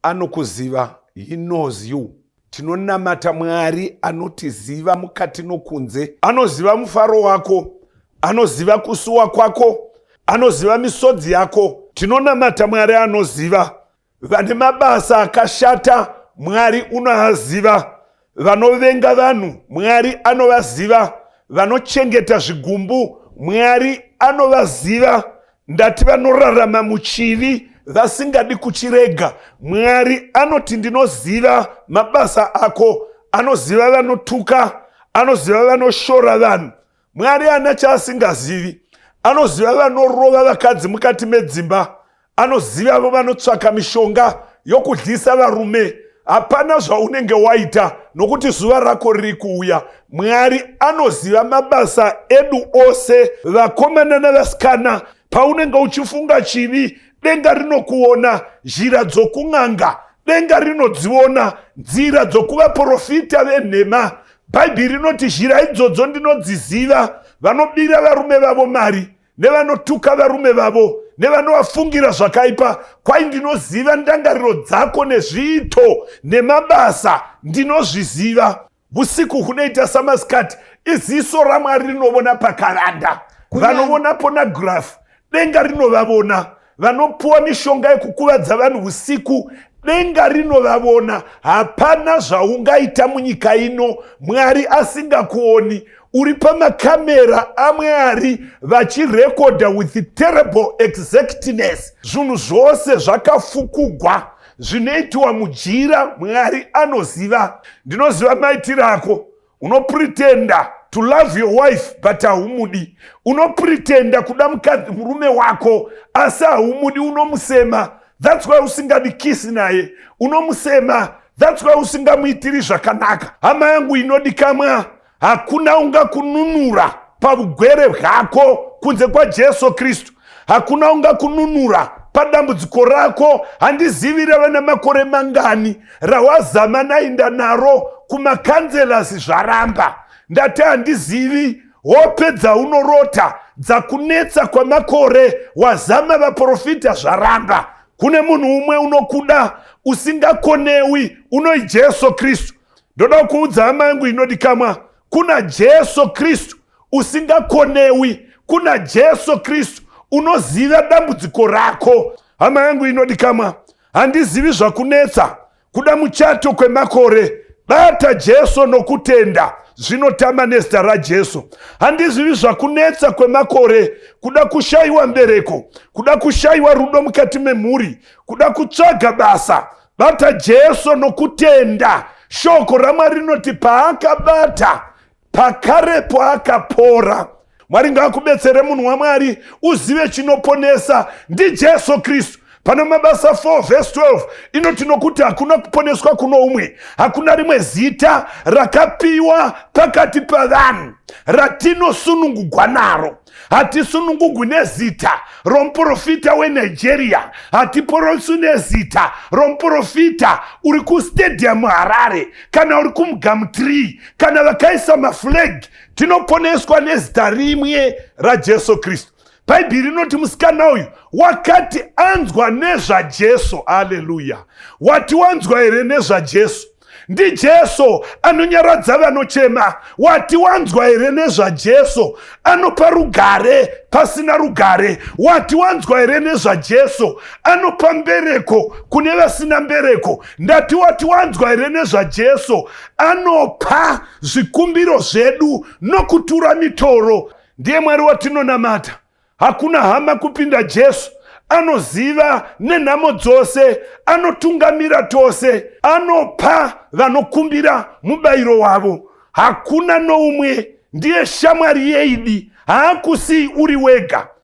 anokuziva. He knows you. Tinonamata Mwari anotiziva mukati nokunze. Anoziva mufaro wako, anoziva kusuwa kwako, anoziva misodzi yako. Tinonamata Mwari anoziva. Vane mabasa akashata, Mwari unoaziva. Vanovenga vanhu, Mwari anovaziva. Vanochengeta zvigumbu, Mwari anovaziva. Ndati vanorarama muchivi, vasingadi kuchirega, Mwari anoti ndinoziva mabasa ako. Anoziva vanotuka, anoziva vanoshora vanhu. Mwari ana chaasingazivi. Anoziva vanorova vakadzi mukati medzimba. Anoziva vanotsvaka mishonga yokudyisa varume. Hapana zvaunenge waita nokuti zuva rako riri kuuya. Mwari anoziva mabasa edu ose, vakomana navasikana. Paunenge uchifunga chivi, denga rinokuona. Zhira dzokung'anga, denga rinodziona. Nzira dzokuvaprofita venhema, Bhaibheri rinoti zhira idzodzo ndinodziziva. Vanobira varume vavo mari, nevanotuka varume vavo, nevanovafungira zvakaipa. Kwai ndinoziva ndangariro dzako nezviito nemabasa, ndinozviziva. Usiku hunoita samasikati, iziso raMwari rinovona pakaranda. Vanovona pornography, denga rinovavona. Vanopuwa mishonga yekukuvadza vanhu usiku, denga rinovavona. Hapana zvaungaita munyika ino Mwari asingakuoni. Uri pamakamera aMwari vachirekodha with terrible exactness. Zvinhu zvose zvakafukugwa zvinoitwa mujira, Mwari anoziva. Ndinoziva maitiro ako. Unopretenda to love your wife but haumudi. Unopretenda kuda murume wako asi haumudi, unomusema. That's why usingadi kisi naye. Unomusema. That's why usingamuitiri zvakanaka. Hama yangu inodikamwa, hakuna unga kununura pabugwere bwako kunze kwa Jesu Kristu. Hakuna unga kununura padambudziko rako. Handizivi rava namakore mangani rawazama nainda naro kumakanzelasi zvaramba. Ndati handizivi hope dzaunorota dzakunetsa kwamakore wazama vaprofita zvaramba. Kune munhu umwe unokuda usingakonewi, unoi Jesu Kristu. Ndoda kuudza hama yangu inodikamwa, kuna Jesu Kristu usingakonewi. Kuna Jesu Kristu unoziva dambudziko rako. Hama yangu inodikamwa, handizivi zvakunetsa kuda muchato kwemakore. Bata Jesu nokutenda, zvinotama nezita raJesu. Handizivi zvakunetsa kwemakore kuda kushayiwa mbereko, kuda kushayiwa rudo mukati memhuri, kuda kutsvaga basa. Bata Jesu nokutenda. Shoko raMwari rinoti paakabata, pakarepo akapora. Mwari ngaakubetsere munhu waMwari uzive chinoponesa ndi Jesu Kristu. Pana mabasa 4 verse 12 inoti nokuti hakuna kuponeswa kuno umwe, hakuna rimwe zita rakapiwa pakati pavanhu ratinosunungugwa naro. Hatisunungugwi nezita romuprofita weNigeria, hatiporoswi nezita romuprofita uri kustadium Harare, kana uri kuMugumtree, kana vakaisa maflag. Tinoponeswa nezita rimwe raJesu Kristu. Bhaibheri rinoti musikana uyu wakati anzwa nezvaJesu. Haleluya. Wati wanzwa here nezvaJesu? Ndi Jesu anonyaradza vanochema. Wati wanzwa here nezvaJesu? Anopa rugare pasina rugare. Wati wanzwa here nezvaJesu? Anopa mbereko kune vasina mbereko. Ndati wati wanzwa here nezvaJesu? Anopa zvikumbiro zvedu nokutura mitoro. Ndiye Mwari watinonamata. Hakuna hama kupinda Jesu. Anoziva nenhamo dzose, anotungamira tose, anopa vanokumbira mubayiro wavo. Hakuna noumwe. Ndiye shamwari yeidi. Haakusii uri wega.